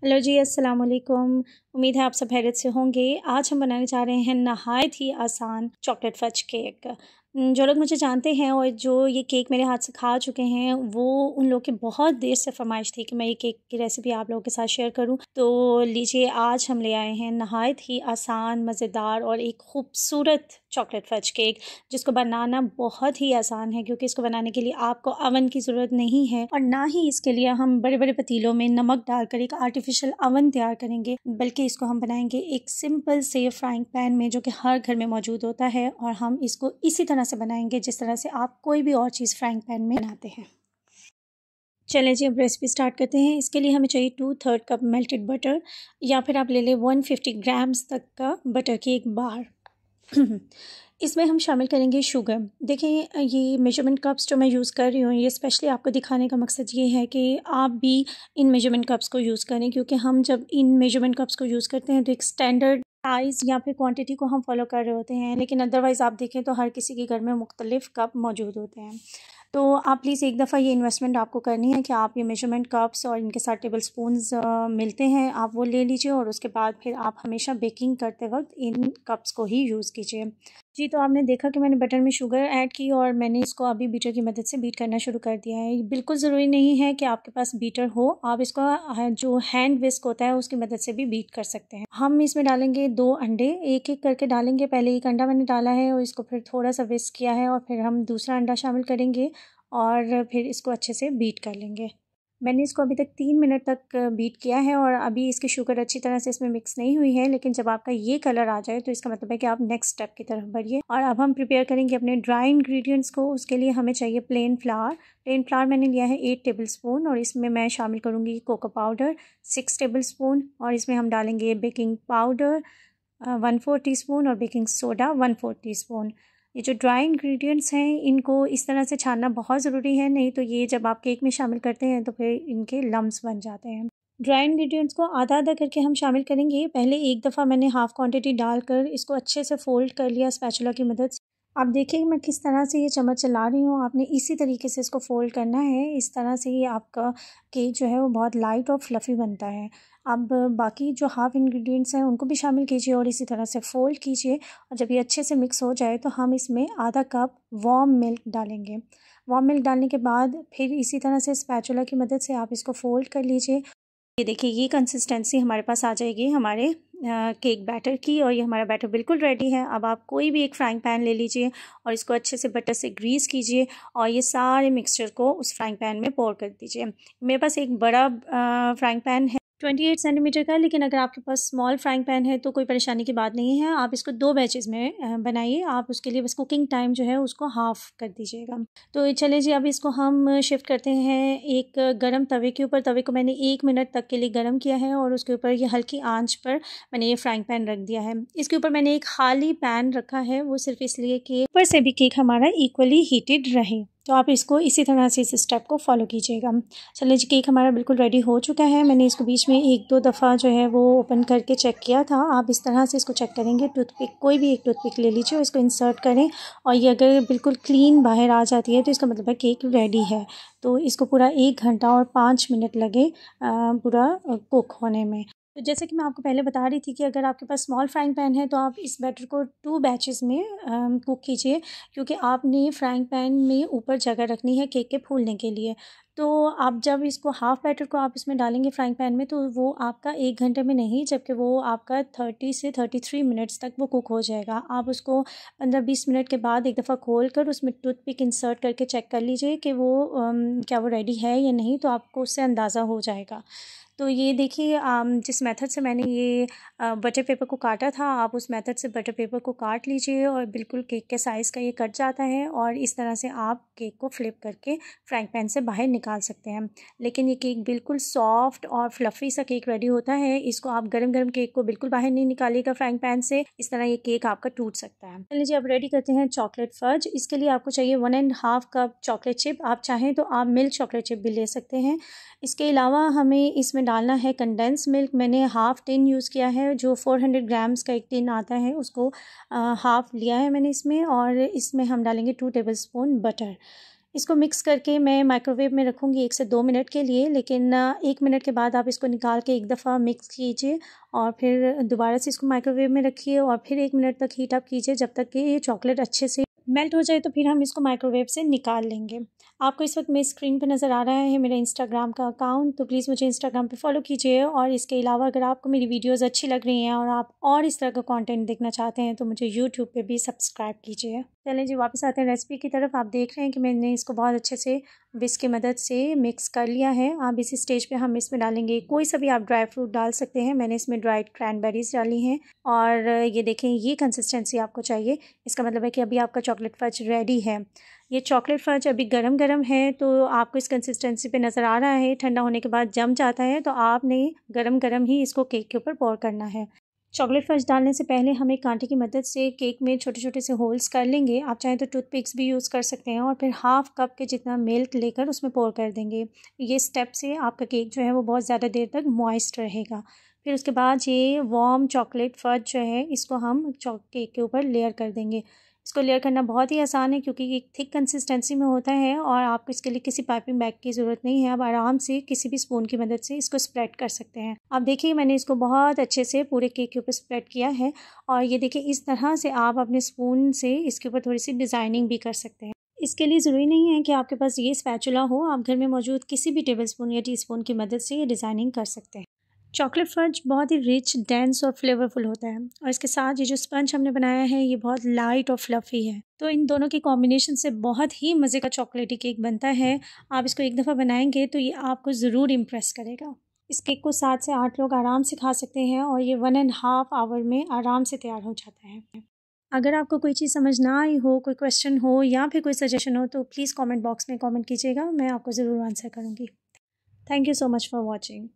Hello जी, अस्सलाम वालेकुम। उम्मीद है आप सब खैरियत से होंगे। आज हम बनाने जा रहे हैं नहायत ही आसान चॉकलेट फज केक। जो लोग मुझे जानते हैं और जो ये केक मेरे हाथ से खा चुके हैं, वो उन लोग की बहुत देर से फरमाइश थी कि मैं ये केक की रेसिपी आप लोगों के साथ शेयर करूं। तो लीजिए, आज हम ले आए हैं नहायत ही आसान, मज़ेदार और एक खूबसूरत चॉकलेट फज केक, जिसको बनाना बहुत ही आसान है, क्योंकि इसको बनाने के लिए आपको अवन की ज़रूरत नहीं है और ना ही इसके लिए हम बड़े बड़े पतीलों में नमक डालकर एक आर्टिफिशियल अवन तैयार करेंगे, बल्कि इसको हम बनाएंगे एक सिंपल से फ्राइंग पैन में, जो कि हर घर में मौजूद होता है। और हम इसको इसी तरह से बनाएंगे जिस तरह से आप कोई भी और चीज़ फ्राइंग पैन में बनाते हैं। चलें जी, अब रेसिपी स्टार्ट करते हैं। इसके लिए हमें चाहिए 2/3 कप मेल्टेड बटर, या फिर आप ले लें 150 ग्राम्स तक का बटर की एक बार। इसमें हम शामिल करेंगे शुगर। देखिए, ये मेजरमेंट कप्स जो मैं यूज़ कर रही हूँ, ये स्पेशली आपको दिखाने का मकसद ये है कि आप भी इन मेजरमेंट कप्स को यूज़ करें, क्योंकि हम जब इन मेजरमेंट कप्स को यूज़ करते हैं तो एक स्टैंडर्ड साइज़ या फिर क्वांटिटी को हम फॉलो कर रहे होते हैं, लेकिन अदरवाइज़ आप देखें तो हर किसी के घर में मुख्तलिफ कप मौजूद होते हैं। तो आप प्लीज़ एक दफ़ा ये इन्वेस्टमेंट आपको करनी है कि आप ये मेजरमेंट कप्स और इनके साथ टेबल स्पून्स मिलते हैं, आप वो ले लीजिए और उसके बाद फिर आप हमेशा बेकिंग करते वक्त इन कप्स को ही यूज़ कीजिए। जी, तो आपने देखा कि मैंने बटर में शुगर ऐड की और मैंने इसको अभी बीटर की मदद से बीट करना शुरू कर दिया है। बिल्कुल ज़रूरी नहीं है कि आपके पास बीटर हो, आप इसको जो हैंड विस्क होता है उसकी मदद से भी बीट कर सकते हैं। हम इसमें डालेंगे 2 अंडे, एक-एक करके डालेंगे। पहले एक अंडा मैंने डाला है और इसको फिर थोड़ा-सा विस्क किया है और फिर हम दूसरा अंडा शामिल करेंगे और फिर इसको अच्छे से बीट कर लेंगे। मैंने इसको अभी तक 3 मिनट तक बीट किया है और अभी इसकी शुगर अच्छी तरह से इसमें मिक्स नहीं हुई है, लेकिन जब आपका ये कलर आ जाए तो इसका मतलब है कि आप नेक्स्ट स्टेप की तरफ बढ़िए। और अब हम प्रिपेयर करेंगे अपने ड्राई इंग्रेडिएंट्स को। उसके लिए हमें चाहिए प्लेन फ्लावर। प्लेन फ्लावर मैंने लिया है 8 टेबल स्पून और इसमें मैं शामिल करूँगी कोको पाउडर 6 टेबल स्पून, और इसमें हम डालेंगे बेकिंग पाउडर 1/4 टीस्पून और बेकिंग सोडा 1/4 टीस्पून। ये जो ड्राई इंग्रेडिएंट्स हैं, इनको इस तरह से छानना बहुत ज़रूरी है, नहीं तो ये जब आप केक में शामिल करते हैं तो फिर इनके लम्स बन जाते हैं। ड्राई इंग्रेडिएंट्स को आधा-आधा करके हम शामिल करेंगे। पहले एक दफ़ा मैंने हाफ़ क्वांटिटी डालकर इसको अच्छे से फ़ोल्ड कर लिया स्पैचुला की मदद से। आप देखिए मैं किस तरह से ये चम्मच चला रही हूँ, आपने इसी तरीके से इसको फ़ोल्ड करना है। इस तरह से ये आपका केक जो है वो बहुत लाइट और फ्लफ़ी बनता है। अब बाकी जो हाफ़ इंग्रेडिएंट्स हैं उनको भी शामिल कीजिए और इसी तरह से फ़ोल्ड कीजिए, और जब ये अच्छे से मिक्स हो जाए तो हम इसमें आधा कप वार्म मिल्क डालेंगे। वार्म मिल्क डालने के बाद फिर इसी तरह से स्पैचुला की मदद से आप इसको फ़ोल्ड कर लीजिए। ये देखिए, ये कंसिस्टेंसी हमारे पास आ जाएगी हमारे केक बैटर की, और ये हमारा बैटर बिल्कुल रेडी है। अब आप कोई भी एक फ्राइंग पैन ले लीजिए और इसको अच्छे से बटर से ग्रीस कीजिए और ये सारे मिक्सचर को उस फ्राइंग पैन में पोर कर दीजिए। मेरे पास एक बड़ा फ्राइंग पैन है 28 सेंटीमीटर का, लेकिन अगर आपके पास स्मॉल फ्राइंग पैन है तो कोई परेशानी की बात नहीं है। आप इसको 2 बैचेज़ में बनाइए। आप उसके लिए बस कुकिंग टाइम जो है उसको हाफ़ कर दीजिएगा। तो चलिए जी, अब इसको हम शिफ्ट करते हैं एक गरम तवे के ऊपर। तवे को मैंने 1 मिनट तक के लिए गरम किया है और उसके ऊपर ये हल्की आंच पर मैंने ये फ्राइंग पैन रख दिया है। इसके ऊपर मैंने एक खाली पैन रखा है, वो सिर्फ़ इसलिए कि ऊपर से भी केक हमारा इक्वली हीटेड रहे। तो आप इसको इसी तरह से इस स्टेप को फॉलो कीजिएगा। चलिए जी, केक हमारा बिल्कुल रेडी हो चुका है। मैंने इसको बीच में 1-2 दफ़ा जो है वो ओपन करके चेक किया था। आप इस तरह से इसको चेक करेंगे। टूथपिक, कोई भी एक टूथपिक ले लीजिए और इसको इंसर्ट करें, और ये अगर बिल्कुल क्लीन बाहर आ जाती है तो इसका मतलब है केक रेडी है। तो इसको पूरा 1 घंटा और 5 मिनट लगे पूरा कुक होने में। तो जैसे कि मैं आपको पहले बता रही थी कि अगर आपके पास स्मॉल फ्राइंग पैन है तो आप इस बैटर को 2 बैचेज़ में कुक कीजिए, क्योंकि आपने फ्राइंग पैन में ऊपर जगह रखनी है केक के फूलने के लिए। तो आप जब इसको हाफ़ बैटर को आप इसमें डालेंगे फ्राइंग पैन में, तो वो आपका 1 घंटे में नहीं, जबकि वो आपका 30 से 33 मिनट्स तक वो कुक हो जाएगा। आप उसको 15-20 मिनट के बाद एक दफ़ा खोल कर उसमें टूथपिक इंसर्ट करके चेक कर लीजिए कि वो क्या वो रेडी है या नहीं, तो आपको उससे अंदाज़ा हो जाएगा। तो ये देखिए, जिस मेथड से मैंने ये बटर पेपर को काटा था, आप उस मेथड से बटर पेपर को काट लीजिए और बिल्कुल केक के साइज़ का ये कट जाता है, और इस तरह से आप केक को फ्लिप करके फ्राइंग पैन से बाहर निकाल सकते हैं। लेकिन ये केक बिल्कुल सॉफ्ट और फ्लफ़ी सा केक रेडी होता है। इसको आप गरम-गरम केक को बिल्कुल बाहर नहीं निकालिएगा फ्राइंग पैन से, इस तरह ये केक आपका टूट सकता है। चलिए जी, अब रेडी करते हैं चॉकलेट फज। इसके लिए आपको चाहिए 1 1/2 कप चॉकलेट चिप। आप चाहें तो आप मिल्क चॉकलेट चिप भी ले सकते हैं। इसके अलावा हमें इसमें डालना है कंडेंस मिल्क। मैंने हाफ़ टिन यूज़ किया है, जो 400 ग्राम्स का एक टिन आता है, उसको हाफ़ लिया है मैंने इसमें, और इसमें हम डालेंगे 2 टेबल स्पून बटर। इसको मिक्स करके मैं माइक्रोवेव में रखूँगी 1 से 2 मिनट के लिए, लेकिन 1 मिनट के बाद आप इसको निकाल के एक दफ़ा मिक्स कीजिए और फिर दोबारा से इसको माइक्रोवेव में रखिए और फिर 1 मिनट तक हीट अप कीजिए जब तक कि ये चॉकलेट अच्छे से मेल्ट हो जाए। तो फिर हम इसको माइक्रोवेव से निकाल लेंगे। आपको इस वक्त मेरी स्क्रीन पे नज़र आ रहा है मेरा इंस्टाग्राम का अकाउंट, तो प्लीज़ मुझे इंस्टाग्राम पे फॉलो कीजिए। और इसके अलावा अगर आपको मेरी वीडियोस अच्छी लग रही हैं और आप और इस तरह का कंटेंट देखना चाहते हैं तो मुझे यूट्यूब पे भी सब्सक्राइब कीजिए। चलें जी, वापस आते हैं रेसिपी की तरफ। आप देख रहे हैं कि मैंने इसको बहुत अच्छे से विस्क की मदद से मिक्स कर लिया है। अब इसी स्टेज पे हम इसमें डालेंगे कोई सा भी आप ड्राई फ्रूट डाल सकते हैं। मैंने इसमें ड्राइड क्रैनबेरीज डाली हैं और ये देखें ये कंसिस्टेंसी आपको चाहिए। इसका मतलब है कि अभी आपका चॉकलेट फज रेडी है। ये चॉकलेट फज अभी गरम गरम है तो आपको इस कंसिस्टेंसी पे नज़र आ रहा है। ठंडा होने के बाद जम जाता है तो आपने गरम गरम ही इसको केक के ऊपर पोर करना है। चॉकलेट फज डालने से पहले हम एक कांटे की मदद से केक में छोटे छोटे से होल्स कर लेंगे। आप चाहें तो टूथपिक्स भी यूज़ कर सकते हैं और फिर हाफ़ कप के जितना मिल्क लेकर उसमें पोर कर देंगे। ये स्टेप से आपका केक जो है वो बहुत ज़्यादा देर तक मॉइस्ट रहेगा। फिर उसके बाद ये वार्म चॉकलेट फज जो है इसको हम केक के ऊपर लेयर कर देंगे। इसको लेयर करना बहुत ही आसान है क्योंकि एक थिक कंसिस्टेंसी में होता है और आपको इसके लिए किसी पाइपिंग बैग की ज़रूरत नहीं है। आप आराम से किसी भी स्पून की मदद से इसको स्प्रेड कर सकते हैं। आप देखिए मैंने इसको बहुत अच्छे से पूरे केक के ऊपर स्प्रेड किया है और ये देखिए इस तरह से आप अपने स्पून से इसके ऊपर थोड़ी सी डिज़ाइनिंग भी कर सकते हैं। इसके लिए ज़रूरी नहीं है कि आपके पास ये स्पैचुला हो, आप घर में मौजूद किसी भी टेबल स्पून या टी स्पून की मदद से ये डिज़ाइनिंग कर सकते हैं। चॉकलेट फज बहुत ही रिच, डेंस और फ्लेवरफुल होता है और इसके साथ ये जो स्पंज हमने बनाया है ये बहुत लाइट और फ्लफ़ी है। तो इन दोनों के कॉम्बिनेशन से बहुत ही मज़े का चॉकलेटी केक बनता है। आप इसको एक दफ़ा बनाएंगे तो ये आपको ज़रूर इम्प्रेस करेगा। इस केक को 7 से 8 लोग आराम से खा सकते हैं और ये 1.5 आवर में आराम से तैयार हो जाता है। अगर आपको कोई चीज़ समझ ना आई हो, कोई क्वेश्चन हो या फिर कोई सजेशन हो तो प्लीज़ कमेंट बॉक्स में कमेंट कीजिएगा, मैं आपको ज़रूर आंसर करूँगी। Thank you so much for watching.